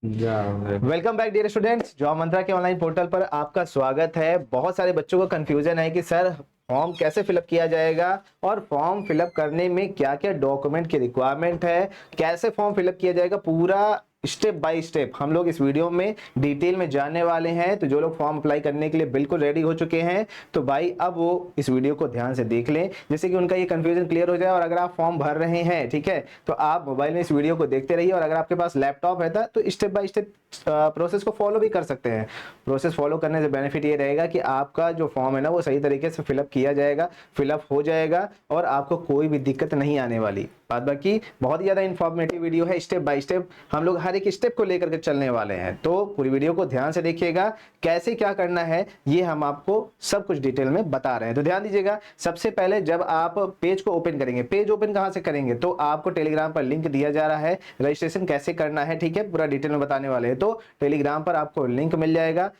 Welcome back dear students, job Mantra के online portal पर आपका स्वागत है। बहुत सारे बच्चों को कंफ्यूजन है कि सर फॉर्म कैसे फिलअप किया जाएगा और फॉर्म फिलअप करने में क्या क्या डॉक्यूमेंट की रिक्वायरमेंट है, कैसे फॉर्म फिलअप किया जाएगा, पूरा स्टेप बाय स्टेप हम लोग इस वीडियो में डिटेल में जानने वाले हैं। तो जो लोग फॉर्म अप्लाई करने के लिए बिल्कुल रेडी हो चुके हैं तो भाई अब वो इस वीडियो को ध्यान से देख लें, जिससे कि उनका ये कंफ्यूजन क्लियर हो जाए। और अगर आप फॉर्म भर रहे हैं, ठीक है, तो आप मोबाइल में इस वीडियो को देखते रहिए। और अगर आपके पास लैपटॉप है तो स्टेप बाय स्टेप प्रोसेस को फॉलो भी कर सकते हैं। प्रोसेस फॉलो करने से बेनिफिट ये रहेगा कि आपका जो फॉर्म है ना वो सही तरीके से फिलअप किया जाएगा, फिलअप हो जाएगा और आपको कोई भी दिक्कत नहीं आने वाली। बात बाकी बहुत ही ज्यादा इंफॉर्मेटिव वीडियो है, स्टेप बाय स्टेप हम लोग हर एक स्टेप को लेकर के चलने वाले हैं। तो पूरी वीडियो को ध्यान से देखिएगा, कैसे क्या करना है ये हम आपको सब कुछ डिटेल में बता रहे हैं। तो ध्यान दीजिएगा, सबसे पहले जब आप पेज को ओपन करेंगे, पेज ओपन कहां से करेंगे, तो आपको टेलीग्राम पर लिंक दिया जा रहा है, रजिस्ट्रेशन कैसे करना है, ठीक है, पूरा डिटेल में बताने वाले हैं। तो टेलीग्राम पर आपको लिंक मिल जाएगा,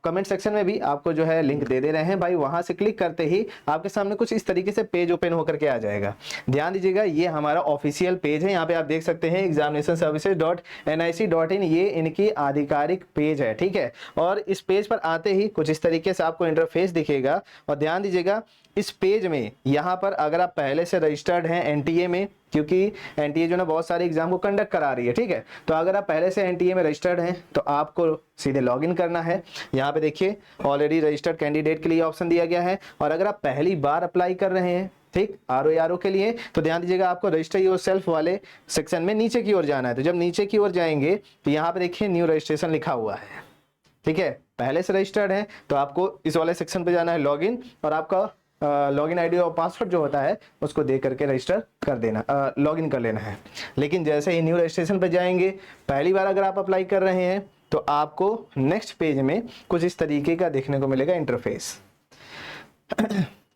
कमेंट सेक्शन में भी आपको जो है लिंक दे रहे हैं भाई। वहां से क्लिक करते ही आपके सामने कुछ इस तरीके से पेज ओपन होकर के आ जाएगा। ध्यान दीजिएगा, ये हमारा ऑफिशियल पेज है। यहाँ पे आप देख सकते हैं examinationservices.nic.in, ये इनकी आधिकारिक पेज है, ठीक है। और इस पेज पर आते ही कुछ इस तरीके से आपको इंटरफेस दिखेगा। और ध्यान दीजिएगा, इस पेज में यहाँ पर अगर आप पहले से रजिस्टर्ड हैं एनटीए में, क्योंकि एनटीए जो ना बहुत सारे एग्जाम को कंडक्ट करा रही है, ठीक है, तो अगर आप पहले से एनटीए में रजिस्टर्ड हैं तो आपको सीधे लॉगिन करना है। यहाँ पे देखिए ऑलरेडी रजिस्टर्ड कैंडिडेट के लिए ऑप्शन दिया गया है। और अगर आप पहली बार अप्लाई कर रहे हैं, ठीक, आरओ के लिए, तो ध्यान दीजिएगा आपको रजिस्टर योरसेल्फ वाले सेक्शन में नीचे की ओर जाना है। तो जब नीचे की ओर जाएंगे तो यहाँ पे देखिए न्यू रजिस्ट्रेशन लिखा हुआ है, ठीक है। पहले से रजिस्टर्ड है तो आपको इस वाले सेक्शन पे जाना है, लॉगिन, और आपका लॉगिन आईडी और पासवर्ड जो होता है उसको दे करके रजिस्टर कर देना, लॉगिन कर लेना है। लेकिन जैसे ही न्यू रजिस्ट्रेशन पे जाएंगे, पहली बार अगर आप अप्लाई कर रहे हैं तो आपको नेक्स्ट पेज में कुछ इस तरीके का देखने को मिलेगा इंटरफेस।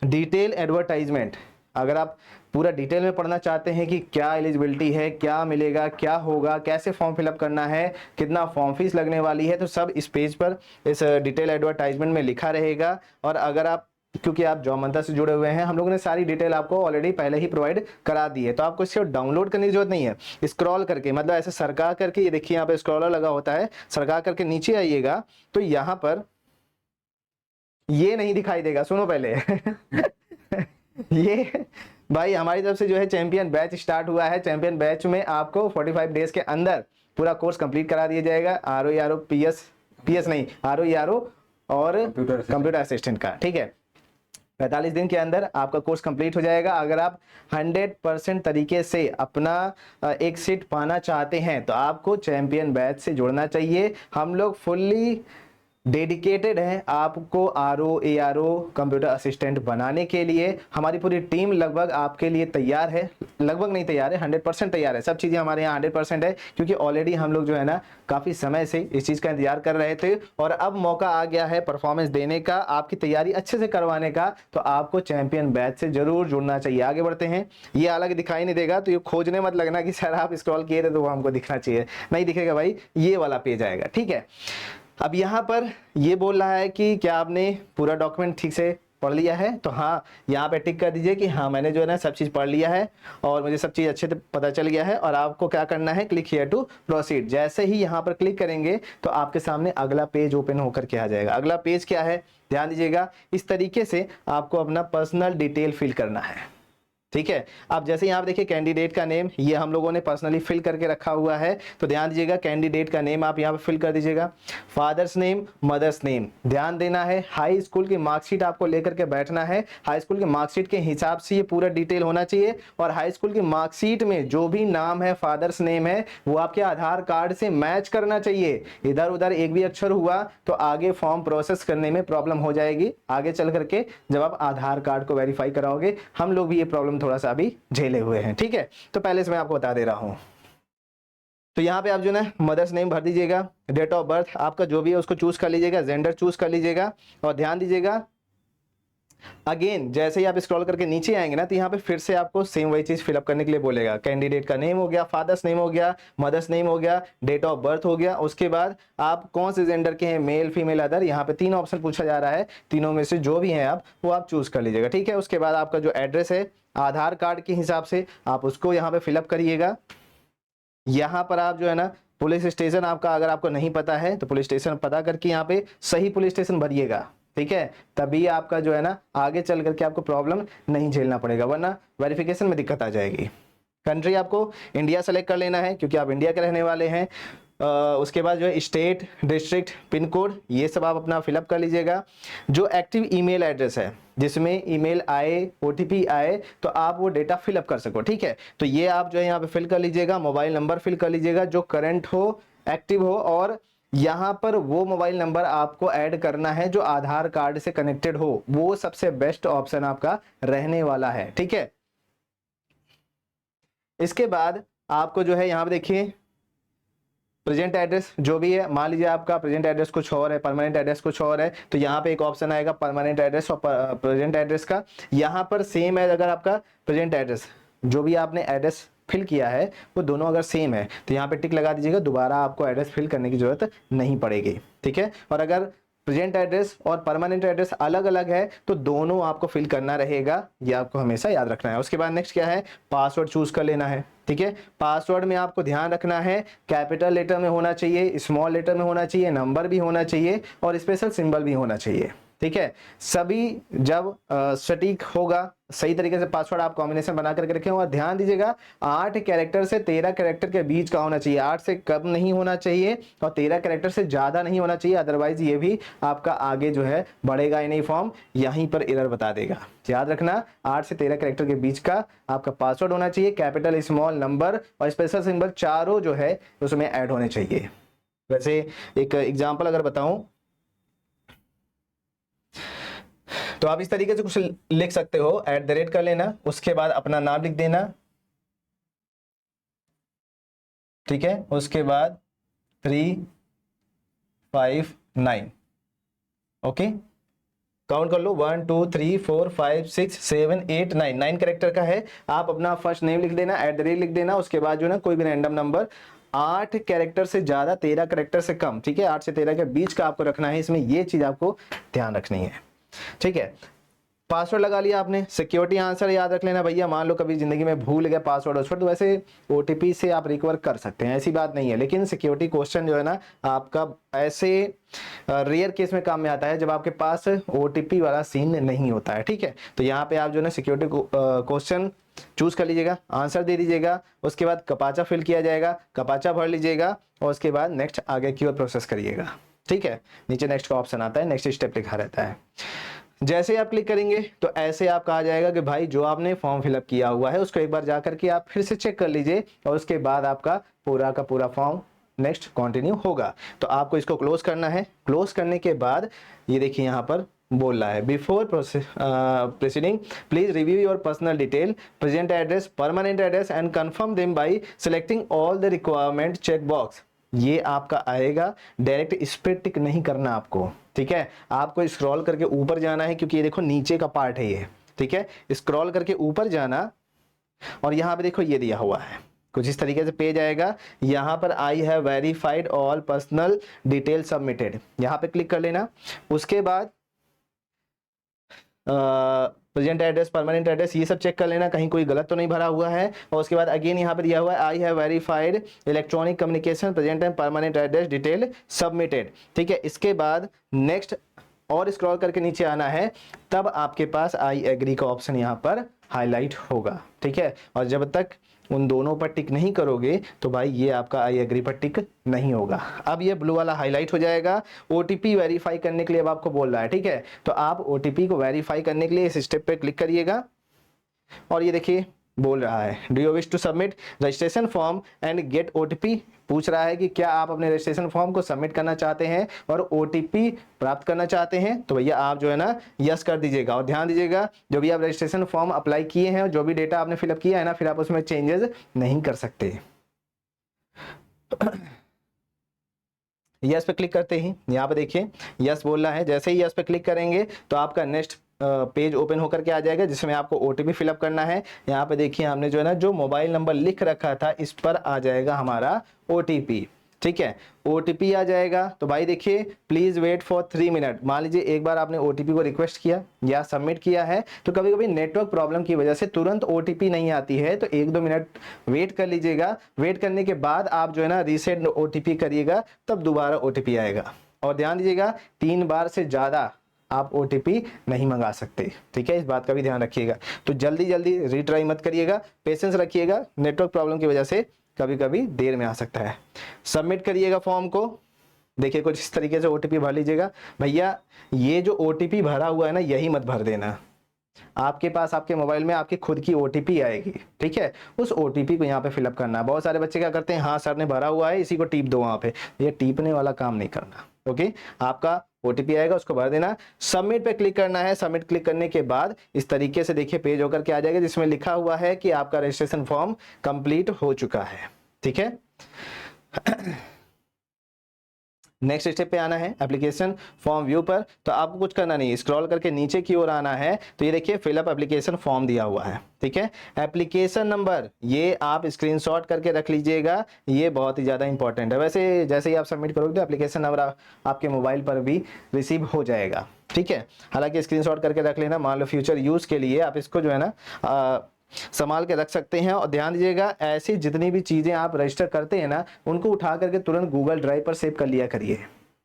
डिटेल एडवर्टाइजमेंट, अगर आप पूरा डिटेल में पढ़ना चाहते हैं कि क्या एलिजिबिलिटी है, क्या मिलेगा, क्या होगा, कैसे फॉर्म फिलअप करना है, कितना फॉर्म फीस लगने वाली है, तो सब इस पेज पर इस डिटेल एडवर्टाइजमेंट में लिखा रहेगा। और अगर आप, क्योंकि आप जॉब मंत्रा से जुड़े हुए हैं, हम लोगों ने सारी डिटेल आपको ऑलरेडी पहले ही प्रोवाइड करा दी है, तो आपको इसको डाउनलोड करने की जरूरत नहीं है। स्क्रॉल करके, मतलब ऐसे सरका करके, ये देखिए यहाँ पे स्क्रॉलर लगा होता है, सरका करके नीचे आइएगा तो यहाँ पर ये नहीं दिखाई देगा, सुनो पहले। ये भाई हमारी तरफ से जो है चैंपियन बैच स्टार्ट हुआ है। चैंपियन बैच में आपको 45 डेज के अंदर पूरा कोर्स कंप्लीट करा दिया जाएगा, आरओ पीएस नहीं, आरओ और कंप्यूटर असिस्टेंट का, ठीक है। 45 दिन के अंदर आपका कोर्स कंप्लीट हो जाएगा। अगर आप 100% तरीके से अपना एक सीट पाना चाहते हैं तो आपको चैंपियन बैच से जुड़ना चाहिए। हम लोग फुल्ली डेडिकेटेड है आपको आरओ कंप्यूटर असिस्टेंट बनाने के लिए। हमारी पूरी टीम लगभग आपके लिए तैयार है, लगभग नहीं तैयार है, 100% तैयार है। सब चीज़ें हमारे यहाँ 100% है, क्योंकि ऑलरेडी हम लोग जो है ना काफ़ी समय से इस चीज़ का इंतजार कर रहे थे और अब मौका आ गया है परफॉर्मेंस देने का, आपकी तैयारी अच्छे से करवाने का। तो आपको चैंपियन बैच से जरूर जुड़ना चाहिए। आगे बढ़ते हैं। ये अलग दिखाई नहीं देगा तो ये खोजने मत लगना कि सर आप स्क्रॉल किए थे तो वो हमको दिखना चाहिए, नहीं दिखेगा भाई, ये वाला पेज आएगा, ठीक है। अब यहाँ पर ये बोल रहा है कि क्या आपने पूरा डॉक्यूमेंट ठीक से पढ़ लिया है, तो हाँ यहाँ पे टिक कर दीजिए कि हाँ मैंने जो है ना सब चीज़ पढ़ लिया है और मुझे सब चीज़ अच्छे से पता चल गया है। और आपको क्या करना है, क्लिक हियर टू प्रोसीड। जैसे ही यहाँ पर क्लिक करेंगे तो आपके सामने अगला पेज ओपन होकर के आ जाएगा। अगला पेज क्या है, ध्यान दीजिएगा, इस तरीके से आपको अपना पर्सनल डिटेल फिल करना है, ठीक है। अब जैसे यहाँ पे देखिए कैंडिडेट का नेम, ये हम लोगों ने पर्सनली फिल करके रखा हुआ है। तो ध्यान दीजिएगा, कैंडिडेट का नेम आप यहाँ पे फिल कर दीजिएगा। फादर्स नेम, मदर्स नेम ध्यान देना है। हाई स्कूल की मार्कशीट आपको लेकर के बैठना है। हाई स्कूल की मार्कशीट के हिसाब से ये पूरा डिटेल होना चाहिए। और हाई स्कूल की मार्कशीट में जो भी नाम है, फादर्स नेम है, वो आपके आधार कार्ड से मैच करना चाहिए। इधर उधर एक भी अक्षर हुआ तो आगे फॉर्म प्रोसेस करने में प्रॉब्लम हो जाएगी आगे चल करके, जब आप आधार कार्ड को वेरीफाई कराओगे। हम लोग भी ये प्रॉब्लम थोड़ा सा अभी झेले हुए हैं, ठीक है। तो पहले से मैं आपको बता दे रहा हूं। तो यहाँ पे आप जो ना मदर्स नेम भर दीजिएगा। डेट ऑफ बर्थ आपका जो भी है उसको चूज कर लीजिएगा, जेंडर चूज कर लीजिएगा। और ध्यान दीजिएगा, अगेन जैसे ही आप स्क्रॉल करके नीचे आएंगे ना तो यहाँ पे फिर से आपको सेम वही चीज फिलअप करने के लिए बोलेगा। कैंडिडेट का नेम हो गया, फादर्स नेम हो गया, मदर्स नेम हो गया, डेट ऑफ बर्थ हो गया। उसके बाद आप कौन से जेंडर के हैं, मेल फीमेल अदर, यहाँ पे 3 ऑप्शन पूछा जा रहा है। तीनों में से जो भी हैं आप वो आप चूज कर लीजिएगा, ठीक है। उसके बाद आपका जो एड्रेस है आधार कार्ड के हिसाब से आप उसको यहाँ पे फिलअप करिएगा। यहाँ पर आप जो है ना पुलिस स्टेशन आपका अगर आपको नहीं पता है तो पुलिस स्टेशन पता करके यहाँ पे सही पुलिस स्टेशन भरिएगा, ठीक है, तभी आपका जो है ना आगे चल करके आपको प्रॉब्लम नहीं झेलना पड़ेगा, वरना वेरिफिकेशन में दिक्कत आ जाएगी। कंट्री आपको इंडिया सेलेक्ट कर लेना है क्योंकि आप इंडिया के रहने वाले हैं। उसके बाद जो है स्टेट, डिस्ट्रिक्ट, पिन कोड ये सब आप अपना फिलअप कर लीजिएगा। जो एक्टिव ईमेल एड्रेस है जिसमें ईमेल आए, ओटीपी आए, तो आप वो डेटा फिलअप कर सको, ठीक है। तो ये आप जो है यहाँ पे फिल कर लीजिएगा। मोबाइल नंबर फिल कर लीजिएगा जो करंट हो, एक्टिव हो, और यहाँ पर वो मोबाइल नंबर आपको ऐड करना है जो आधार कार्ड से कनेक्टेड हो, वो सबसे बेस्ट ऑप्शन आपका रहने वाला है, ठीक है। इसके बाद आपको जो है यहाँ पे देखिए प्रेजेंट एड्रेस जो भी है, मान लीजिए आपका प्रेजेंट एड्रेस कुछ और है, परमानेंट एड्रेस कुछ और है, तो यहाँ पे एक ऑप्शन आएगा परमानेंट एड्रेस और प्रेजेंट एड्रेस का। यहाँ पर सेम है, अगर आपका प्रेजेंट एड्रेस जो भी आपने एड्रेस फिल किया है वो दोनों अगर सेम है तो यहाँ पे टिक लगा दीजिएगा, दोबारा आपको एड्रेस फिल करने की जरूरत नहीं पड़ेगी, ठीक है। और अगर प्रेजेंट एड्रेस और परमानेंट एड्रेस अलग अलग है तो दोनों आपको फिल करना रहेगा, ये आपको हमेशा याद रखना है। उसके बाद नेक्स्ट क्या है, पासवर्ड चूज कर लेना है, ठीक है। पासवर्ड में आपको ध्यान रखना है कैपिटल लेटर में होना चाहिए, स्मॉल लेटर में होना चाहिए, नंबर भी होना चाहिए और स्पेशल सिंबल भी होना चाहिए, ठीक है। सभी जब सटीक होगा, सही तरीके से पासवर्ड आप कॉम्बिनेशन बना करके रखें। और ध्यान दीजिएगा 8 कैरेक्टर से 13 कैरेक्टर के बीच का होना चाहिए, 8 से कम नहीं होना चाहिए और 13 कैरेक्टर से ज्यादा नहीं होना चाहिए, अदरवाइज ये भी आपका आगे जो है बढ़ेगा ही नहीं फॉर्म, यहीं पर एरर बता देगा। याद रखना 8 से 13 कैरेक्टर के बीच का आपका पासवर्ड होना चाहिए, कैपिटल, स्मॉल, नंबर और स्पेशल सिंबल चारों जो है उसमें ऐड होने चाहिए। वैसे एक एग्जाम्पल अगर बताऊं तो आप इस तरीके से कुछ लिख सकते हो, @ कर लेना, उसके बाद अपना नाम लिख देना, ठीक है। उसके बाद 359, ओके, काउंट कर लो 1 2 3 4 5 6 7 8 9 कैरेक्टर का है। आप अपना फर्स्ट नेम लिख देना, @ लिख देना, उसके बाद जो ना कोई भी रैंडम नंबर, 8 कैरेक्टर से ज्यादा, 13 कैरेक्टर से कम, ठीक है, 8 से 13 के बीच का आपको रखना है, इसमें ये चीज आपको ध्यान रखनी है, ठीक है। पासवर्ड लगा लिया आपने, सिक्योरिटी आंसर याद रख लेना भैया, मान लो कभी जिंदगी में भूल गए पासवर्ड वासवर्ड, तो वैसे ओटीपी से आप रिकवर कर सकते हैं, ऐसी बात नहीं है। लेकिन सिक्योरिटी क्वेश्चन जो है ना आपका ऐसे रेयर केस में काम में आता है जब आपके पास ओटीपी वाला सीन नहीं होता है, ठीक है। तो यहाँ पे आप जो है ना सिक्योरिटी क्वेश्चन चूज कर लीजिएगा, आंसर दे दीजिएगा, उसके बाद कपाचा फिल किया जाएगा, कपाचा भर लीजिएगा और उसके बाद नेक्स्ट आगे की ओर प्रोसेस करिएगा, ठीक है। नीचे नेक्स्ट का ऑप्शन आता है, नेक्स्ट स्टेप लिखा रहता है। जैसे ही आप क्लिक करेंगे तो ऐसे आपका आ जाएगा कि भाई जो आपने फॉर्म फिलअप किया हुआ है उसको एक बार जा करके आप फिर से चेक कर लीजिए और उसके बाद आपका पूरा का पूरा फॉर्म नेक्स्ट कंटिन्यू होगा। तो आपको इसको क्लोज करना है। क्लोज करने के बाद ये देखिए यहाँ पर बोल रहा है before proceeding please review your personal detail, present address, permanent address and confirm them by selecting all the requirement check box. ये आपका आएगा, डायरेक्ट इस पे टिक नहीं करना आपको, ठीक है। आपको स्क्रॉल करके ऊपर जाना है क्योंकि ये देखो नीचे का पार्ट है ये, ठीक है। स्क्रॉल करके ऊपर जाना और यहाँ पे देखो ये दिया हुआ है, कुछ इस तरीके से पेज आएगा। यहाँ पर I have verified all personal detail submitted, यहाँ पे क्लिक कर लेना। उसके बाद प्रेजेंट एड्रेस, परमानेंट एड्रेस ये सब चेक कर लेना कहीं कोई गलत तो नहीं भरा हुआ है। और उसके बाद अगेन यहाँ पे दिया हुआ है I have verified electronic communication present and permanent address detail submitted, ठीक है। इसके बाद नेक्स्ट और स्क्रॉल करके नीचे आना है, तब आपके पास आई एग्री का ऑप्शन यहाँ पर हाईलाइट होगा, ठीक है। और जब तक उन दोनों पर टिक नहीं करोगे तो भाई ये आपका आई एग्री पर टिक नहीं होगा। अब ये ब्लू वाला हाईलाइट हो जाएगा। ओटीपी वेरीफाई करने के लिए अब आपको बोल रहा है, ठीक है। तो आप ओटीपी को वेरीफाई करने के लिए इस स्टेप पे क्लिक करिएगा और ये देखिए बोल रहा है do you wish to submit registration form and get OTP, पूछ रहा है कि क्या आप अपने रजिस्ट्रेशन फॉर्म को सबमिट करना चाहते हैं और ओटीपी प्राप्त करना चाहते हैं। तो भैया आप जो है ना यस कर दीजिएगा। और ध्यान दीजिएगा जो भी आप रजिस्ट्रेशन फॉर्म अप्लाई किए हैं और जो भी डेटा आपने फिलअप किया है ना, फिर आप उसमें चेंजेस नहीं कर सकते। यस पे क्लिक करते ही यहाँ पे देखिए यस बोल रहा है। जैसे ही यस पे क्लिक करेंगे तो आपका नेक्स्ट पेज ओपन होकर के आ जाएगा जिसमें आपको ओटीपी फिलअप करना है। यहाँ पे देखिए हमने जो है ना जो मोबाइल नंबर लिख रखा था इस पर आ जाएगा हमारा ओटीपी। ठीक है, ओटीपी आ जाएगा। तो भाई देखिए, प्लीज वेट फॉर 3 मिनट। मान लीजिए एक बार आपने ओटीपी को रिक्वेस्ट किया या सबमिट किया है, तो कभी कभी नेटवर्क प्रॉब्लम की वजह से तुरंत ओटीपी नहीं आती है, तो 1-2 मिनट वेट कर लीजिएगा। वेट करने के बाद आप जो है ना रीसेट ओटीपी करिएगा, तब दोबारा ओटीपी आएगा। और ध्यान दीजिएगा, 3 बार से ज्यादा आप ओटीपी नहीं मंगा सकते, ठीक है, इस बात का भी ध्यान रखिएगा। तो जल्दी जल्दी रीट्राई मत करिएगा, पेशेंस रखिएगा, नेटवर्क प्रॉब्लम की वजह से कभी कभी देर में आ सकता है। सबमिट करिएगा फॉर्म को। देखिए कुछ इस तरीके से ओटीपी भर लीजिएगा। भैया ये जो ओटीपी भरा हुआ है ना, यही मत भर देना। आपके पास आपके मोबाइल में आपकी खुद की ओटीपी आएगी, ठीक है, उस ओटीपी को यहाँ पे फिलअप करना है। बहुत सारे बच्चे क्या करते हैं, हाँ सर ने भरा हुआ है, इसी को टीप दो वहां पे। ये टीपने वाला काम नहीं करना। ओके, आपका ओटीपी आएगा, उसको भर देना, सबमिट पे क्लिक करना है। सबमिट क्लिक करने के बाद इस तरीके से देखिए पेज होकर के आ जाएगा, जिसमें लिखा हुआ है कि आपका रजिस्ट्रेशन फॉर्म कंप्लीट हो चुका है, ठीक है। नेक्स्ट स्टेप पे आना है, एप्लीकेशन फॉर्म व्यू पर। तो आपको कुछ करना नहीं, स्क्रॉल करके नीचे की ओर आना है। तो ये देखिए फिलअप एप्लीकेशन फॉर्म दिया हुआ है, ठीक है। एप्लीकेशन नंबर ये आप स्क्रीनशॉट करके रख लीजिएगा, ये बहुत ही ज़्यादा इंपॉर्टेंट है। वैसे जैसे ही आप सबमिट करोगे तो एप्लीकेशन नंबर आपके मोबाइल पर भी रिसीव हो जाएगा, ठीक है। हालांकि स्क्रीनशॉट करके रख लेना, मान लो फ्यूचर यूज़ के लिए आप इसको जो है ना संभाल के रख सकते हैं। और ध्यान दीजिएगा, ऐसी जितनी भी चीजें आप रजिस्टर करते हैं ना, उनको उठा करके तुरंत गूगल ड्राइव पर सेव कर लिया करिए,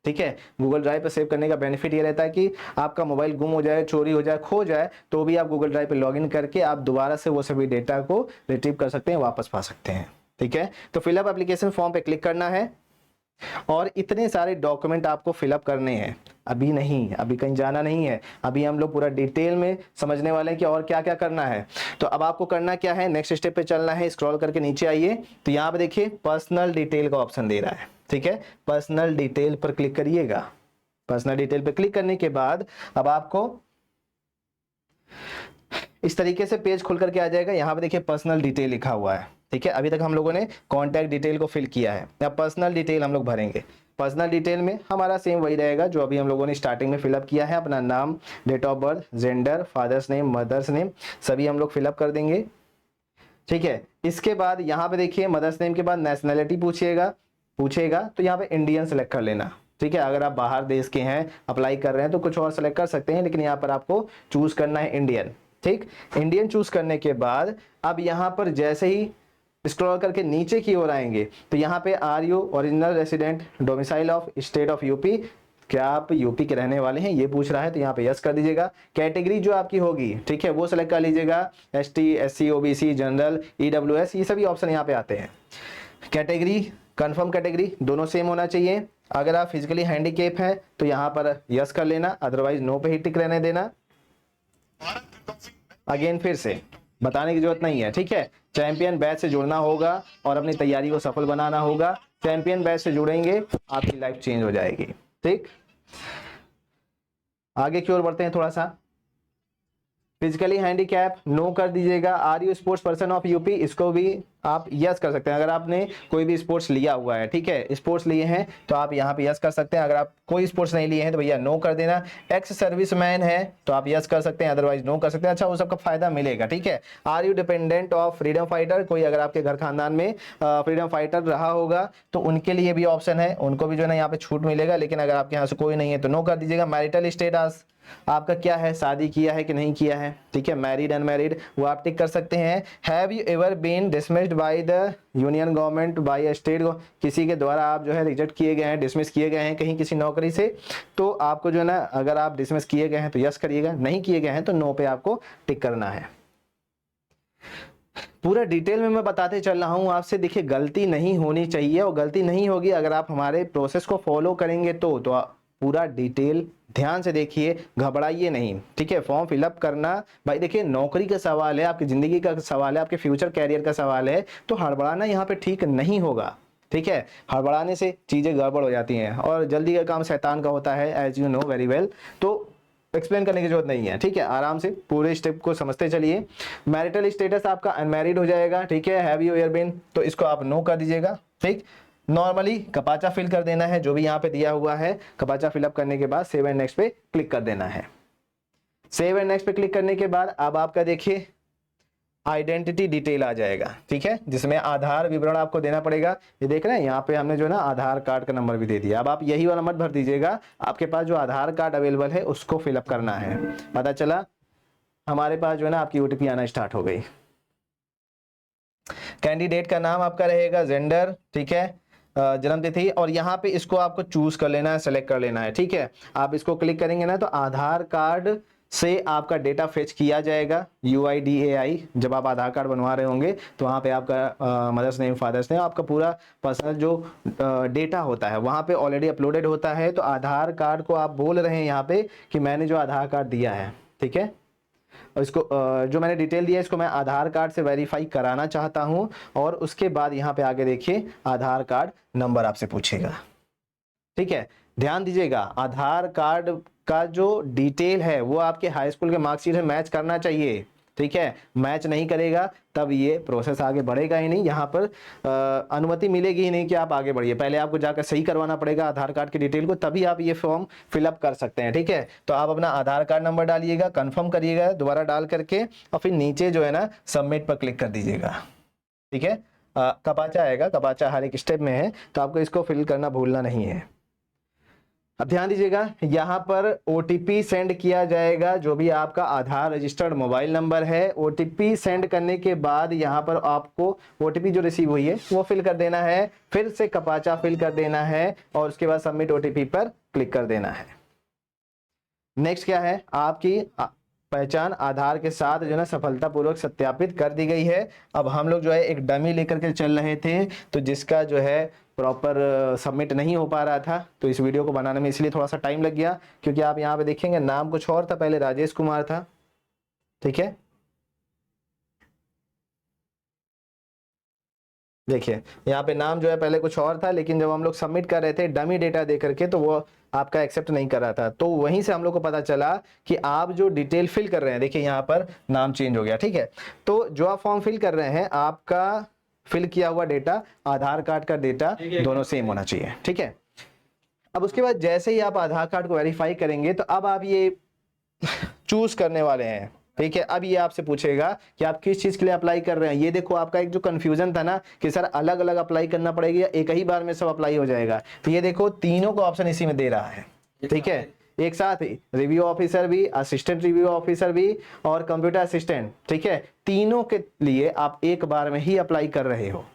ठीक है। गूगल ड्राइव पर सेव करने का बेनिफिट ये रहता है कि आपका मोबाइल गुम हो जाए, चोरी हो जाए, खो जाए, तो भी आप गूगल ड्राइव पर लॉगिन करके आप दोबारा से वो सभी डेटा को रिट्रीव कर सकते हैं, वापस पा सकते हैं, ठीक है। तो फिलअप एप्लीकेशन फॉर्म पे क्लिक करना है और इतने सारे डॉक्यूमेंट आपको फिलअप करने हैं। अभी नहीं, अभी कहीं जाना नहीं है, अभी हम लोग पूरा डिटेल में समझने वाले हैं कि और क्या क्या करना है। तो अब आपको करना क्या है, नेक्स्ट स्टेप पे चलना है। स्क्रॉल करके नीचे आइए, तो यहाँ पे देखिए पर्सनल डिटेल का ऑप्शन दे रहा है, ठीक है। पर्सनल डिटेल पर क्लिक करिएगा। पर्सनल डिटेल पर क्लिक करने के बाद अब आपको इस तरीके से पेज खुल करके आ जाएगा। यहाँ पे देखिए पर्सनल डिटेल लिखा हुआ है, ठीक है। अभी तक हम लोगों ने कॉन्टैक्ट डिटेल को फिल किया है, या पर्सनल डिटेल हम लोग भरेंगे। पर्सनल डिटेल में हमारा सेम वही रहेगा जो अभी हम लोगों ने स्टार्टिंग में फिलअप किया है। अपना नाम, date of birth, gender, father's name, mother's name, सभी हम लोग फिलअप कर देंगे, ठीक है। इसके बाद यहाँ पे देखिए मदर्स नेम के बाद नेशनैलिटी पूछेगा, तो यहाँ पे इंडियन सेलेक्ट कर लेना, ठीक है। अगर आप बाहर देश के हैं, अप्लाई कर रहे हैं, तो कुछ और सेलेक्ट कर सकते हैं, लेकिन यहाँ पर आपको चूज करना है इंडियन, ठीक। इंडियन चूज करने के बाद अब यहाँ पर जैसे ही स्क्रॉल करके नीचे की ओर आएंगे, तो यहाँ पे are you original resident domicile of state of UP, क्या आप यूपी के रहने वाले हैं, ये पूछ रहा है, तो यहाँ पे यस कर दीजिएगा। कैटेगरी जो आपकी होगी, ठीक है, वो सेलेक्ट कर लीजिएगा। ST, SC, OBC, general, EWS, ये सभी ऑप्शन यहाँ पे आते हैं। कैटेगरी, कंफर्म कैटेगरी दोनों सेम होना चाहिए। अगर आप फिजिकली हैंडीकेप हैं तो यहाँ पर यस कर लेना, अदरवाइज नो पे ही टिक रहने देना। अगेन फिर से बताने की जरूरत नहीं है, ठीक है। चैंपियन बैच से जुड़ना होगा और अपनी तैयारी को सफल बनाना होगा। चैंपियन बैच से जुड़ेंगे, आपकी लाइफ चेंज हो जाएगी, ठीक। आगे की ओर बढ़ते हैं थोड़ा सा। फिजिकली हैंडीकैप नो कर दीजिएगा। Are you sports person of UP, इसको भी आप यस कर सकते हैं। अगर आपने कोई भी स्पोर्ट्स लिया हुआ है, ठीक है, स्पोर्ट्स लिए हैं, तो आप यहाँ पे यस कर सकते हैं। अगर आप कोई स्पोर्ट्स नहीं लिए हैं तो भैया नो कर देना। एक्स सर्विसमैन है तो आप यस कर सकते हैं, अदरवाइज नो कर सकते हैं। अच्छा, वो सबका फायदा मिलेगा, ठीक है। Are you dependent of freedom fighter, कोई अगर आपके घर खानदान में फ्रीडम फाइटर रहा होगा तो उनके लिए भी ऑप्शन है, उनको भी जो है ना यहाँ पे छूट मिलेगा। लेकिन अगर आपके यहाँ से कोई नहीं है तो नो कर दीजिएगा। मैरिटल स्टेटस आपका क्या है, शादी किया है कि नहीं किया है, ठीक है, मैरिड अनमैरिड, वो आप टिक कर सकते हैं। Have you ever been dismissed by the union government by a state, किसी के द्वारा आप जो है रिजेक्ट किए गए हैं, डिसमिस किए गए हैं कहीं किसी नौकरी से, तो आपको जो है ना, अगर आप डिसमिस किए गए हैं तो यस करिएगा, नहीं किए गए हैं तो नो पे आपको टिक करना है। पूरा डिटेल में मैं बताते चल रहा हूं आपसे। देखिए गलती नहीं होनी चाहिए, और गलती नहीं होगी अगर आप हमारे प्रोसेस को फॉलो करेंगे तो पूरा डिटेल ध्यान से देखिए, घबराइए नहीं, ठीक है। फॉर्म फिलअप करना, भाई देखिए नौकरी का सवाल है, आपकी जिंदगी का सवाल है, आपके फ्यूचर कैरियर का सवाल है, तो हड़बड़ाना यहाँ पे ठीक नहीं होगा, ठीक है। हड़बड़ाने से चीजें गड़बड़ हो जाती हैं, और जल्दी का काम शैतान का होता है, as you know very well. तो एक्सप्लेन करने की जरूरत नहीं है, ठीक है। आराम से पूरे स्टेप को समझते चलिए। मैरिटल स्टेटस आपका अनमैरिड हो जाएगा, ठीक है। हैव यू एवर बीन, तो इसको आप नो कर दीजिएगा, ठीक। नॉर्मली कपाचा फिल कर देना है, जो भी यहाँ पे दिया हुआ है। कपाचा फिलअप करने के बाद सेव एंड नेक्स्ट पे क्लिक कर देना है। सेव एंड नेक्स्ट पे क्लिक करने के बाद अब आपका देखिए आइडेंटिटी डिटेल आ जाएगा, ठीक है, जिसमें आधार विवरण आपको देना पड़ेगा। ये देख रहे हैं यहाँ पे हमने जो है ना आधार कार्ड का नंबर भी दे दिया। अब आप यही वाला मत भर दीजिएगा, आपके पास जो आधार कार्ड अवेलेबल है उसको फिलअप करना है। पता चला हमारे पास जो है ना आपकी ओटीपी आना स्टार्ट हो गई। कैंडिडेट का नाम आपका रहेगा, जेंडर, ठीक है, जन्मतिथि, और यहाँ पे इसको आपको चूज कर लेना है, सेलेक्ट कर लेना है, ठीक है। आप इसको क्लिक करेंगे ना तो आधार कार्ड से आपका डेटा फेच किया जाएगा, UIDAI। जब आप आधार कार्ड बनवा रहे होंगे तो वहाँ पे आपका मदर्स नेम, फादर्स नेम, आपका पूरा पर्सनल जो डेटा होता है वहाँ पे ऑलरेडी अपलोडेड होता है। तो आधार कार्ड को आप बोल रहे हैं यहाँ पे कि मैंने जो आधार कार्ड दिया है, ठीक है, और इसको जो मैंने डिटेल दिया है इसको मैं आधार कार्ड से वेरीफाई कराना चाहता हूं। और उसके बाद यहाँ पे आगे देखिए आधार कार्ड नंबर आपसे पूछेगा, ठीक है। ध्यान दीजिएगा आधार कार्ड का जो डिटेल है वो आपके हाई स्कूल के मार्कशीट से मैच करना चाहिए, ठीक है। मैच नहीं करेगा तब ये प्रोसेस आगे बढ़ेगा ही नहीं, यहाँ पर अनुमति मिलेगी ही नहीं कि आप आगे बढ़िए। पहले आपको जाकर सही करवाना पड़ेगा आधार कार्ड की डिटेल को, तभी आप ये फॉर्म फिलअप कर सकते हैं, ठीक है। तो आप अपना आधार कार्ड नंबर डालिएगा, कंफर्म करिएगा दोबारा डाल करके, और फिर नीचे जो है ना सबमिट पर क्लिक कर दीजिएगा, ठीक है। कपाचा आएगा, कपाचा हर एक स्टेप में है तो आपको इसको फिल करना भूलना नहीं है। अब ध्यान दीजिएगा यहाँ पर ओटीपी सेंड किया जाएगा, जो भी आपका आधार रजिस्टर्ड मोबाइल नंबर है। ओटीपी सेंड करने के बाद यहाँ पर आपको ओटीपी जो रिसीव हुई है वो फिल कर देना है, फिर से कपाचा फिल कर देना है और उसके बाद सबमिट ओटीपी पर क्लिक कर देना है। नेक्स्ट क्या है, आपकी पहचान आधार के साथ जो है ना सफलतापूर्वक सत्यापित कर दी गई है। अब हम लोग जो है एक डमी लेकर के चल रहे थे तो जिसका जो है प्रॉपर सबमिट नहीं हो पा रहा था, तो इस वीडियो को बनाने में इसलिए थोड़ा सा टाइम लग गया, क्योंकि आप यहाँ पे देखेंगे नाम कुछ और था, पहले राजेश कुमार था, ठीक है। देखिए यहाँ पे नाम जो है पहले कुछ और था, लेकिन जब हम लोग सबमिट कर रहे थे डमी डेटा दे करके तो वो आपका एक्सेप्ट नहीं कर रहा था। तो वहीं से हम लोग को पता चला कि आप जो डिटेल फिल कर रहे हैं, देखिए यहाँ पर नाम चेंज हो गया, ठीक है। तो जो आप फॉर्म फिल कर रहे हैं आपका फिल किया हुआ डेटा आधार कार्ड का डेटा दोनों सेम होना चाहिए, ठीक है। अब उसके बाद जैसे ही आप आधार कार्ड को वेरीफाई करेंगे तो अब आप ये चूज करने वाले हैं, ठीक है। अब ये आपसे पूछेगा कि आप किस चीज के लिए अप्लाई कर रहे हैं। ये देखो आपका एक जो कंफ्यूजन था ना कि सर अलग अलग अप्लाई करना पड़ेगा या एक ही बार में सब अप्लाई हो जाएगा, तो ये देखो तीनों को ऑप्शन इसी में दे रहा है, ठीक है। एक साथ ही रिव्यू ऑफिसर भी, असिस्टेंट रिव्यू ऑफिसर भी और कंप्यूटर असिस्टेंट, ठीक है, तीनों के लिए आप एक बार में ही अप्लाई कर रहे हो।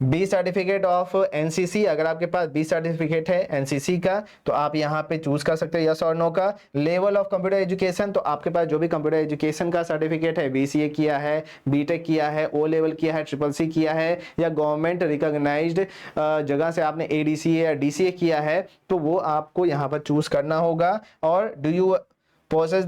बी सर्टिफिकेट ऑफ एनसीसी, अगर आपके पास बी सर्टिफिकेट है एनसीसी का तो आप यहाँ पे चूज कर सकते हो यस और नो का। लेवल ऑफ कंप्यूटर एजुकेशन, तो आपके पास जो भी कंप्यूटर एजुकेशन का सर्टिफिकेट है, बीसीए किया है, बीटेक किया है, ओ लेवल किया है, ट्रिपल सी किया है, या गवर्नमेंट रिकॉग्नाइज्ड जगह से आपने एडीसीए या डीसीए किया है, तो वो आपको यहाँ पर चूज करना होगा। और do you possess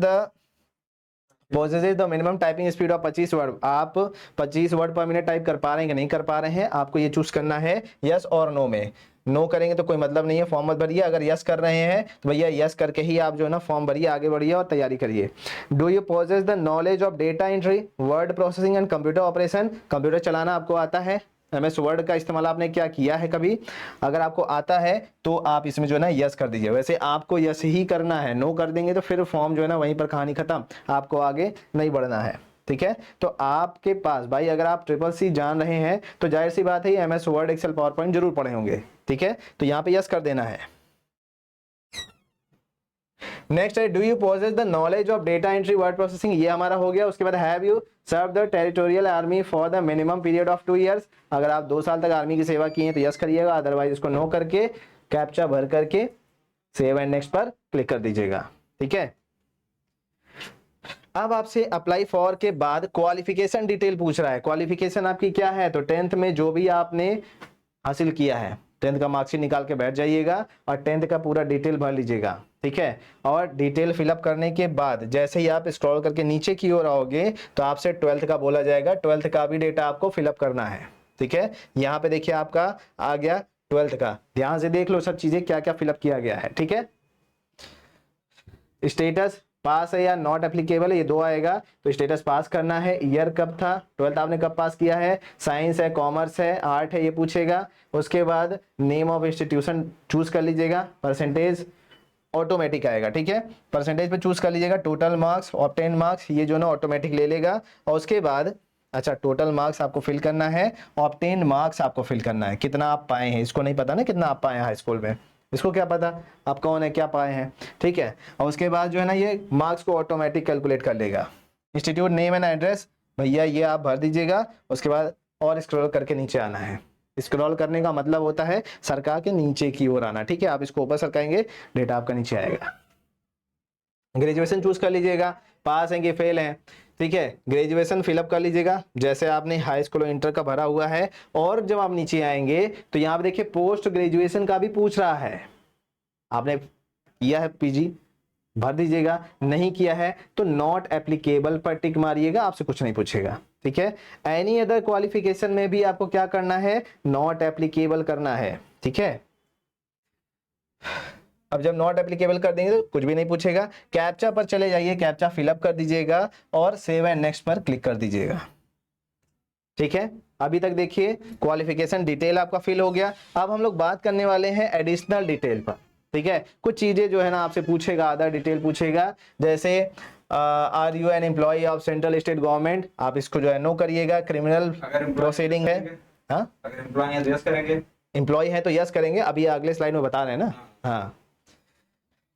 the minimum typing speed of 25 word, आप 25 वर्ड पर मिनट टाइप कर पा रहे हैं कि नहीं कर पा रहे हैं, आपको ये चूज करना है यस और नो में। नो करेंगे तो कोई मतलब नहीं है, फॉर्म मत भरिए। अगर यस कर रहे हैं तो भैया यस करके ही आप जो है ना फॉर्म भरिए, आगे बढ़िए और तैयारी करिए। Do you possess the knowledge of data entry, word processing and computer operation, computer चलाना आपको आता है, MS वर्ड का इस्तेमाल आपने क्या किया है कभी, अगर आपको आता है तो आप इसमें जो है ना यस कर दीजिए। वैसे आपको यस ही करना है, नो कर देंगे तो फिर फॉर्म जो है ना वहीं पर कहानी खत्म, आपको आगे नहीं बढ़ना है, ठीक है। तो आपके पास भाई अगर आप ट्रिपल सी जान रहे हैं तो जाहिर सी बात है MS word, excel, power point जरूर पढ़े होंगे, ठीक है। तो यहाँ पे यस कर देना है। नेक्स्ट है do you possess the knowledge of data entry, word processing, ये हमारा हो गया। उसके बाद have you serve the territorial army for the minimum period of 2 years, अगर आप 2 साल तक आर्मी की सेवा की है तो यस करिएगा, अदरवाइज इसको नो करके कैप्चा भर करके सेव एंड नेक्स्ट पर क्लिक कर दीजिएगा, ठीक है। अब आपसे अप्लाई फॉर के बाद क्वालिफिकेशन डिटेल पूछ रहा है। क्वालिफिकेशन आपकी क्या है, तो 10th में जो भी आपने हासिल किया है 10th का मार्कशीट निकाल के बैठ जाइएगा और 10th का पूरा डिटेल भर लीजिएगा, ठीक है। और डिटेल फिलअप करने के बाद जैसे ही आप स्क्रॉल करके नीचे की ओर आओगे तो आपसे 12th का बोला जाएगा, 12th का भी डेटा आपको फिलअप करना है, ठीक है। यहाँ पे देखिए आपका आ गया 12th का, ध्यान से देख लो सब चीजें क्या क्या फिलअप किया गया है, ठीक है। स्टेटस पास है या नॉट एप्लीकेबल है, ये 2 आएगा, तो स्टेटस पास करना है। ईयर कब था, 12th आपने कब पास किया है, साइंस है, कॉमर्स है, आर्ट है, ये पूछेगा। उसके बाद नेम ऑफ इंस्टीट्यूशन चूज कर लीजिएगा, परसेंटेज ऑटोमेटिक आएगा, ठीक है। परसेंटेज पे चूज कर लीजिएगा, टोटल मार्क्स, ऑब्टेन मार्क्स, ये जो ना ऑटोमेटिक ले लेगा। और उसके बाद अच्छा टोटल मार्क्स आपको फिल करना है, ऑब्टेन मार्क्स आपको फिल करना है, कितना आप पाए हैं। इसको नहीं पता ना कितना आप पाए हैं हाई स्कूल में, इसको क्या पता आप कौन है क्या पाए हैं, ठीक है। और उसके बाद जो है ना ये मार्क्स को ऑटोमेटिक कैलकुलेट कर लेगा। इंस्टीट्यूट नेम एंड एड्रेस भैया ये आप भर दीजिएगा। उसके बाद और स्क्रॉल करके नीचे आना है। स्क्रॉल करने का मतलब होता है सरका के नीचे की ओर आना, ठीक है। आप इसको ऊपर सरकाएंगे डेटा आपका नीचे आएगा। ग्रेजुएशन चूज कर लीजिएगा, पास हैं कि फेल हैं, ठीक है। ग्रेजुएशन फिलअप कर लीजिएगा जैसे आपने हाई स्कूल और इंटर का भरा हुआ है। और जब आप नीचे आएंगे तो यहाँ पे देखिए पोस्ट ग्रेजुएशन का भी पूछ रहा है, आपने किया है पीजी भर दीजिएगा, नहीं किया है तो नॉट एप्लीकेबल पर टिक मारिएगा, आपसे कुछ नहीं पूछेगा, ठीक है। एनी अदर क्वालिफिकेशन में भी आपको क्या करना है, नॉट एप्लीकेबल करना है, ठीक है। अब जब नॉट एप्लीकेबल कर देंगे तो कुछ भी नहीं पूछेगा। कैप्चा पर चले जाइए, कैप्चा फिलअप कर दीजिएगा और सेव एंड नेक्स्ट पर क्लिक कर दीजिएगा, ठीक है। अभी तक देखिए क्वालिफिकेशन डिटेल आपका फिल हो गया। अब हम लोग बात करने वाले हैं एडिशनल डिटेल पर, ठीक है। कुछ चीजें जो है ना आपसे पूछेगा, अदर डिटेल पूछेगा, जैसे are you an employ of central state government, आप इसको जो है नो करिएगा। क्रिमिनल प्रोसीडिंग है, हाँ अगर एम्प्लॉय है तो यस करेंगे, एम्प्लॉय है तो यस करेंगे, अभी अगले स्लाइड में बता रहे हैं ना। हाँ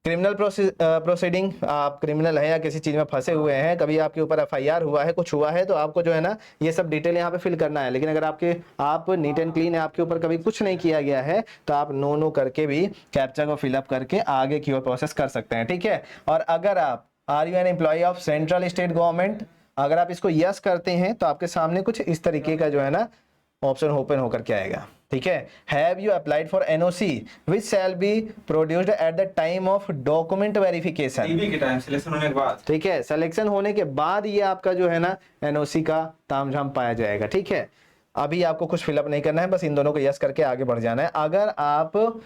क्रिमिनल प्रोसीडिंग, आप क्रिमिनल है या किसी चीज में फंसे हुए हैं, कभी आपके ऊपर एफआईआर हुआ है, कुछ हुआ है तो आपको जो है ना ये सब डिटेल यहाँ पे फिल करना है। लेकिन अगर आप नीट एंड क्लीन है, आपके ऊपर कभी कुछ नहीं किया गया है तो आप नो नो करके भी कैप्चा को फिलअप करके आगे की ओर प्रोसेस कर सकते हैं, ठीक है। और अगर आप are you an employ of central state government, अगर आप इसको यस करते हैं तो आपके सामने कुछ इस तरीके का जो है ना ऑप्शन ओपन होकर के आएगा, ठीक है। Have you applied for NOC which shall be produced at the time of document verification, TV के टाइम सिलेक्शन होने के बाद, ठीक है। सिलेक्शन होने के बाद ये आपका जो है ना एनओसी का तामझाम पाया जाएगा, ठीक है। अभी आपको कुछ फिलअप नहीं करना है, बस इन दोनों को यस करके आगे बढ़ जाना है। अगर आप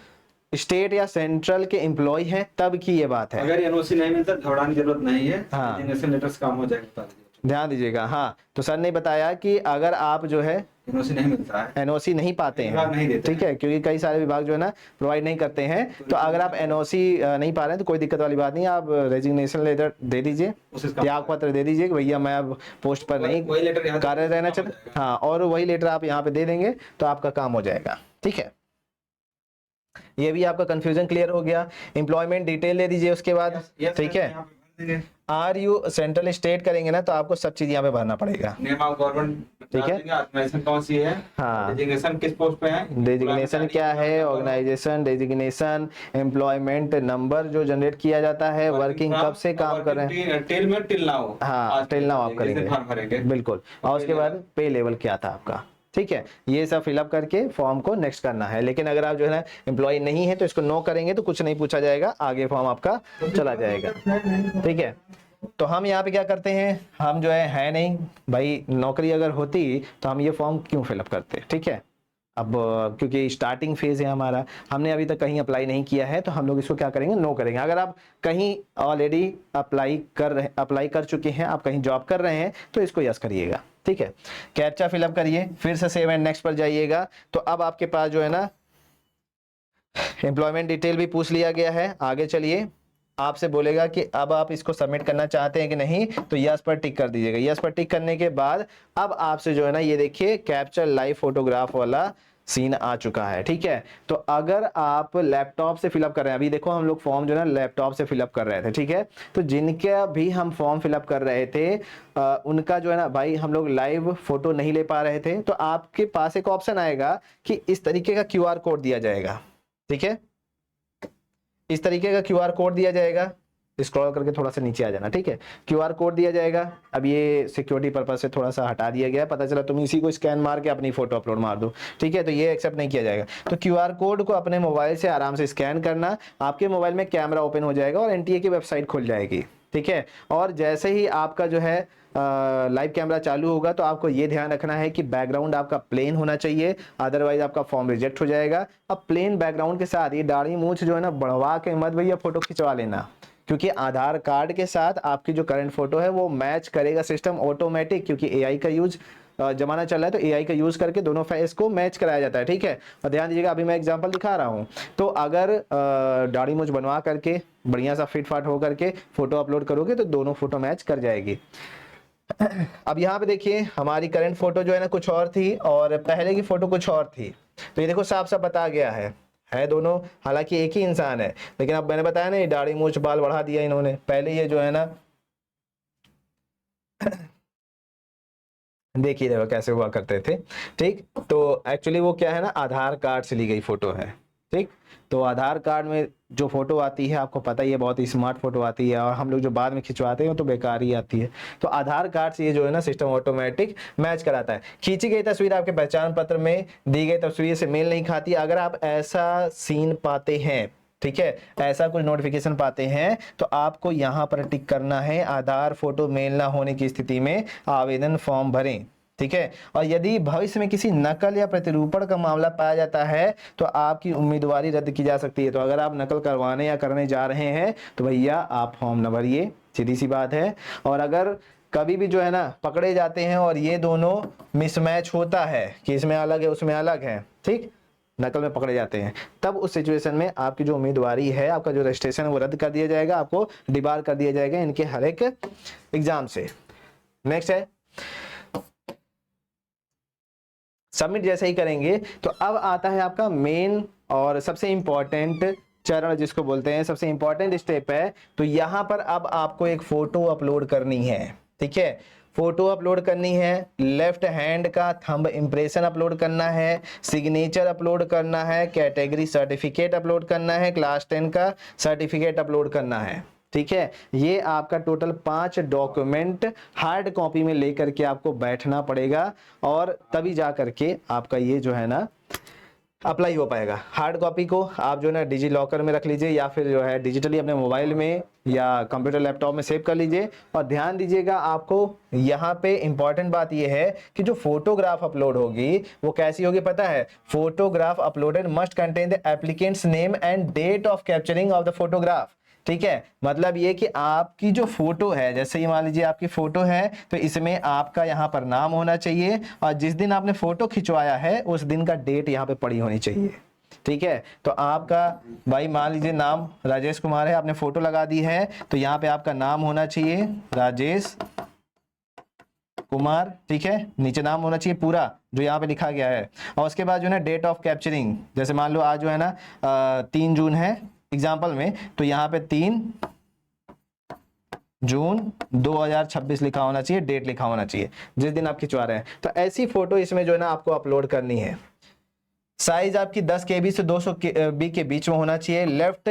स्टेट या सेंट्रल के एम्प्लॉय हैं तब की ये बात है। अगर एनओसी नहीं मिलता घबराने की जरूरत नहीं है, हाँ रेजिग्नेशन लेटर से काम हो जाएगा, ध्यान दीजिएगा। हाँ तो सर ने बताया कि अगर आप जो है एनओसी नहीं मिलता है, एनओसी नहीं पाते विभाग नहीं हैं, देते ठीक है, क्योंकि कई सारे विभाग जो है ना प्रोवाइड नहीं करते हैं। तो अगर आप एनओसी नहीं पा रहे हैं तो कोई दिक्कत वाली बात नहीं, आप रेजिग्नेशन लेटर दे दीजिए, त्याग पत्र दे दीजिए कि भैया मैं अब पोस्ट पर नहीं कार्य रहना चाहता, हाँ, और वही लेटर आप यहाँ पे दे देंगे तो आपका काम हो जाएगा, ठीक है। ये भी आपका कंफ्यूजन क्लियर हो गया। एम्प्लॉयमेंट डिटेल दे दीजिए उसके बाद, ठीक है। आर यू सेंट्रल स्टेट करेंगे ना तो आपको सब चीज यहाँ पे भरना पड़ेगा, नेम ऑफ गवर्नमेंट, ठीक है। ऑर्गेनाइजेशन कौन सी है, हाँ डेजिग्नेशन किस पोस्ट पे है, डेजिग्नेशन क्या है, ऑर्गेनाइजेशन, डेजिग्नेशन, एम्प्लॉयमेंट नंबर जो जनरेट किया जाता है, वर्किंग कब से काम कर रहे हैं, टिल में टिल नाउ, हाँ टिल नाउ आप करेंगे बिल्कुल। और उसके बाद पे लेवल क्या था आपका, ठीक है। ये सब फिलअप करके फॉर्म को नेक्स्ट करना है। लेकिन अगर आप जो है ना एम्प्लॉय नहीं है तो इसको नो करेंगे तो कुछ नहीं पूछा जाएगा, आगे फॉर्म आपका चला जाएगा, ठीक है। तो हम यहाँ पे क्या करते हैं, हम जो है नहीं भाई, नौकरी अगर होती तो हम ये फॉर्म क्यों फिलअप करते, ठीक है। अब क्योंकि स्टार्टिंग फेज है हमारा, हमने अभी तक कहीं अप्लाई नहीं किया है तो हम लोग इसको क्या करेंगे, नो करेंगे। अगर आप कहीं ऑलरेडी अप्लाई कर चुके हैं, आप कहीं जॉब कर रहे हैं तो इसको यस करिएगा, ठीक है। कैप्चा फिलअप करिए, फिर से सेव एंड नेक्स्ट पर जाइएगा। तो अब आपके पास जो है ना एम्प्लॉयमेंट डिटेल भी पूछ लिया गया है। आगे चलिए, आपसे बोलेगा कि अब आप इसको सबमिट करना चाहते हैं कि नहीं, तो यस पर टिक कर दीजिएगा। यस पर टिक करने के बाद अब आपसे जो है ना ये देखिए कैप्चर लाइव फोटोग्राफ वाला सीन आ चुका है, ठीक है। तो अगर आप लैपटॉप से फिलअप कर रहे हैं, अभी देखो हम लोग फॉर्म जो है ना लैपटॉप से फिलअप कर रहे थे, ठीक है। तो जिनका भी हम फॉर्म फिलअप कर रहे थे उनका जो है ना भाई हम लोग लाइव फोटो नहीं ले पा रहे थे, तो आपके पास एक ऑप्शन आएगा कि इस तरीके का क्यूआर कोड दिया जाएगा, ठीक है। इस तरीके का क्यूआर कोड दिया जाएगा, स्क्रॉल करके थोड़ा सा नीचे आ जाना, ठीक है। क्यूआर कोड दिया जाएगा। अब ये सिक्योरिटी पर्पज से थोड़ा सा हटा दिया गया, पता चला तुम इसी को स्कैन मार के अपनी फोटो अपलोड मार दो, ठीक है, तो ये एक्सेप्ट नहीं किया जाएगा। तो क्यूआर कोड को अपने मोबाइल से आराम से स्कैन करना, आपके मोबाइल में कैमरा ओपन हो जाएगा और एनटीए की वेबसाइट खुल जाएगी, ठीक है। और जैसे ही आपका जो है लाइव कैमरा चालू होगा तो आपको ये ध्यान रखना है कि बैकग्राउंड आपका प्लेन होना चाहिए, अदरवाइज आपका फॉर्म रिजेक्ट हो जाएगा। अब प्लेन बैकग्राउंड के साथ ये दाढ़ी मूंछ जो है ना बढ़वा के मत भैया फोटो खिंचवा लेना, क्योंकि आधार कार्ड के साथ आपकी जो करंट फोटो है वो मैच करेगा सिस्टम ऑटोमेटिक, क्योंकि एआई का यूज जमाना चल रहा है, तो एआई का यूज करके दोनों फेस को मैच कराया जाता है, ठीक है। और ध्यान दीजिएगा, अभी मैं एग्जांपल दिखा रहा हूँ, तो अगर दाढ़ी मूंछ बनवा करके बढ़िया सा फिट फाट हो करके फोटो अपलोड करोगे तो दोनों फोटो मैच कर जाएगी। अब यहाँ पे देखिए, हमारी करंट फोटो जो है ना कुछ और थी और पहले की फोटो कुछ और थी, तो ये देखो साफ साफ बता गया है दोनों, हालांकि एक ही इंसान है, लेकिन अब मैंने बताया ना ये दाढ़ी मूंछ बाल बढ़ा दिया इन्होंने। पहले ये जो है ना देखिए देखो कैसे हुआ करते थे, ठीक। तो एक्चुअली वो क्या है ना, आधार कार्ड से ली गई फोटो है, ठीक। तो आधार कार्ड में जो फोटो आती है आपको पता ही है, बहुत ही स्मार्ट फोटो आती है, और हम लोग जो बाद में खिंचवाते हैं तो बेकार ही आती है। तो आधार कार्ड से ये जो है ना सिस्टम ऑटोमेटिक मैच कराता है। खींची गई तस्वीर आपके पहचान पत्र में दी गई तस्वीर से मेल नहीं खाती, अगर आप ऐसा सीन पाते हैं, ठीक है, ऐसा कुछ नोटिफिकेशन पाते हैं, तो आपको यहां पर टिक करना है, आधार फोटो मेल ना होने की स्थिति में आवेदन फॉर्म भरें, ठीक है। और यदि भविष्य में किसी नकल या प्रतिरूपण का मामला पाया जाता है तो आपकी उम्मीदवारी रद्द की जा सकती है। तो अगर आप नकल करवाने या करने जा रहे हैं तो भैया आप फॉर्म न भरिए, सीधी सी बात है। और अगर कभी भी जो है ना पकड़े जाते हैं और ये दोनों मिसमैच होता है कि इसमें अलग है उसमें अलग है, ठीक, नकल में पकड़े जाते हैं, तब उस सिचुएशन में आपकी जो उम्मीदवारी है, आपका जो रजिस्ट्रेशन है वो रद्द कर दिया जाएगा, आपको डिबार कर दिया जाएगा इनके हर एक एग्जाम से। नेक्स्ट है सबमिट। जैसे ही करेंगे तो अब आता है आपका मेन और सबसे इंपॉर्टेंट चरण जिसको बोलते हैं, सबसे इंपॉर्टेंट स्टेप है। तो यहां पर अब आपको एक फोटो अपलोड करनी है, ठीक है। फोटो अपलोड करनी है, लेफ्ट हैंड का थंब इंप्रेशन अपलोड करना है, सिग्नेचर अपलोड करना है, कैटेगरी सर्टिफिकेट अपलोड करना है, क्लास 10 का सर्टिफिकेट अपलोड करना है, ठीक है। ये आपका टोटल 5 डॉक्यूमेंट हार्ड कॉपी में लेकर के आपको बैठना पड़ेगा, और तभी जा करके आपका ये जो है ना अप्लाई हो पाएगा। हार्ड कॉपी को आप जो है ना डिजी लॉकर में रख लीजिए, या फिर जो है डिजिटली अपने मोबाइल में या कंप्यूटर लैपटॉप में सेव कर लीजिए। और ध्यान दीजिएगा, आपको यहाँ पे इंपॉर्टेंट बात यह है कि जो फोटोग्राफ अपलोड होगी वो कैसी होगी पता है, photograph uploaded must contain the applicant's name and date of capturing of the photograph, ठीक है। मतलब ये कि आपकी जो फोटो है, जैसे ये मान लीजिए आपकी फोटो है, तो इसमें आपका यहाँ पर नाम होना चाहिए, और जिस दिन आपने फोटो खिंचवाया है उस दिन का डेट यहाँ पे पड़ी होनी चाहिए, ठीक है। तो आपका भाई मान लीजिए नाम राजेश कुमार है, आपने फोटो लगा दी है, तो यहाँ पे आपका नाम होना चाहिए राजेश कुमार, ठीक है। नीचे नाम होना चाहिए पूरा जो यहाँ पे लिखा गया है, और उसके बाद जो है ना डेट ऑफ कैप्चरिंग, जैसे मान लो आज जो है ना 3 जून है एग्जाम्पल में, तो यहाँ पे 3 जून 2026 लिखा होना चाहिए, डेट लिखा होना चाहिए जिस दिन आप खिंचवा रहे हैं। तो ऐसी फोटो इसमें जो है ना आपको अपलोड करनी है। साइज आपकी 10 KB से 200 KB के बीच में होना चाहिए। लेफ्ट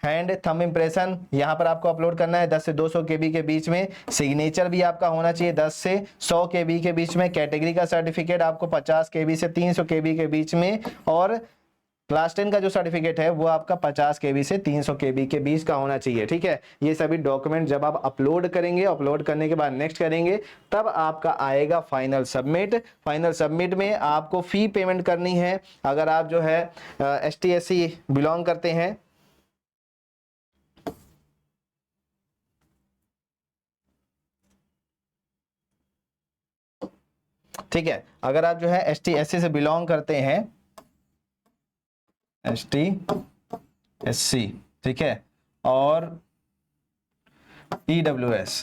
हैंड थंब इंप्रेशन यहाँ पर आपको अपलोड करना है 10 से 200 KB के बीच में। सिग्नेचर भी आपका होना चाहिए 10 से 100 KB के बीच में। कैटेगरी का सर्टिफिकेट आपको 50 KB से 300 KB के बीच में, और क्लास 10 का जो सर्टिफिकेट है वो आपका 50 KB से 300 KB के बीच का होना चाहिए, ठीक है। ये सभी डॉक्यूमेंट जब आप अपलोड करेंगे, अपलोड करने के बाद नेक्स्ट करेंगे, तब आपका आएगा फाइनल सबमिट। फाइनल सबमिट में आपको फी पेमेंट करनी है। अगर आप जो है ST SC बिलोंग करते हैं, ठीक है, अगर आप जो है ST SC से बिलोंग करते हैं, ST SC, ठीक है, और EWS,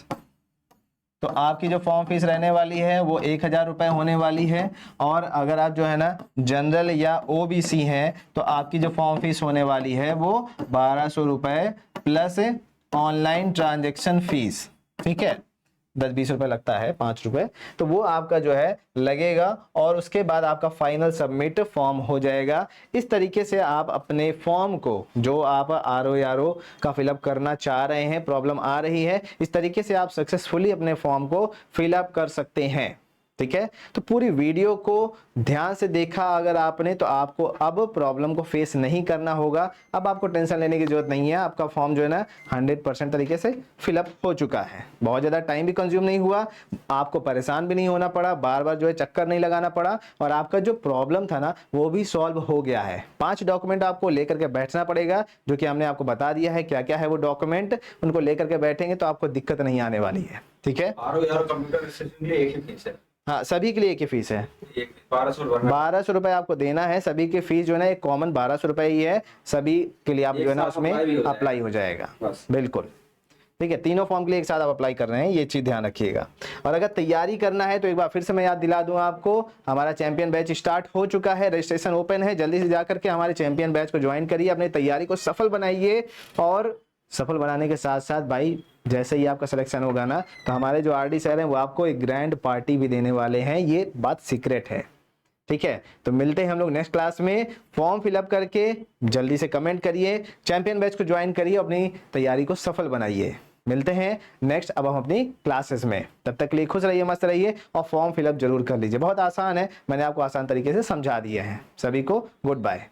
तो आपकी जो फॉर्म फीस रहने वाली है वो 1000 रुपए होने वाली है। और अगर आप जो है ना जनरल या OBC हैं तो आपकी जो फॉर्म फीस होने वाली है वो 1200 रुपए प्लस ऑनलाइन ट्रांजेक्शन फीस, ठीक है, 10-20 रुपए लगता है, 5 रुपए, तो वो आपका जो है लगेगा, और उसके बाद आपका फाइनल सबमिट फॉर्म हो जाएगा। इस तरीके से आप अपने फॉर्म को, जो आप RO का फिलअप करना चाह रहे हैं, प्रॉब्लम आ रही है, इस तरीके से आप सक्सेसफुली अपने फॉर्म को फिलअप कर सकते हैं, ठीक है। तो पूरी वीडियो को ध्यान से देखा अगर आपने, तो आपको अब प्रॉब्लम को फेस नहीं करना होगा। अब आपको टेंशन लेने की जरूरत नहीं है, आपका फॉर्म जो है ना 100% तरीके से फिलअप हो चुका है। बहुत ज़्यादा टाइम भी कंज्यूम नहीं हुआ, आपको परेशान भी नहीं होना पड़ा, बार बार जो है चक्कर नहीं लगाना पड़ा, और आपका जो प्रॉब्लम था ना वो भी सॉल्व हो गया है। 5 डॉक्यूमेंट आपको लेकर के बैठना पड़ेगा, जो कि हमने आपको बता दिया है क्या क्या है वो डॉक्यूमेंट। उनको लेकर के बैठेंगे तो आपको दिक्कत नहीं आने वाली है, ठीक है। RO कंप्यूटर रजिस्ट्रेशन के लिए एक ही फीस है। हाँ, सभी के लिए एक ही फीस है। 1200 भरना 1200 रुपये आपको देना है। सभी की फीस जो है ना एक कॉमन 1200 रुपये ही है। सभी के लिए आप एक जो है ना साथ उसमें apply भी हो अप्लाई हो जाएगा। बस। बिल्कुल ठीक है, तीनों फॉर्म के लिए एक साथ आप अप्लाई कर रहे हैं, ये चीज़ ध्यान रखिएगा। और अगर तैयारी करना है तो एक बार फिर से मैं याद दिला दूं आपको, हमारा चैंपियन बैच स्टार्ट हो चुका है, रजिस्ट्रेशन ओपन है। जल्दी से जाकर के हमारे चैंपियन बैच को ज्वाइन करिए, अपनी तैयारी को सफल बनाइए। और सफल बनाने के साथ साथ भाई जैसे ही आपका सिलेक्शन होगा ना, तो हमारे जो आरडी सर हैं वो आपको एक ग्रैंड पार्टी भी देने वाले हैं, ये बात सीक्रेट है। ठीक है, तो मिलते हैं हम लोग नेक्स्ट क्लास में। फॉर्म फिलअप करके जल्दी से कमेंट करिए, चैंपियन बैच को ज्वाइन करिए, अपनी तैयारी को सफल बनाइए। मिलते हैं नेक्स्ट अब हम अपनी क्लासेस में, तब तक के लिए खुश रहिए, मस्त रहिए और फॉर्म फिलअप जरूर कर लीजिए। बहुत आसान है, मैंने आपको आसान तरीके से समझा दिया है। सभी को गुड बाय।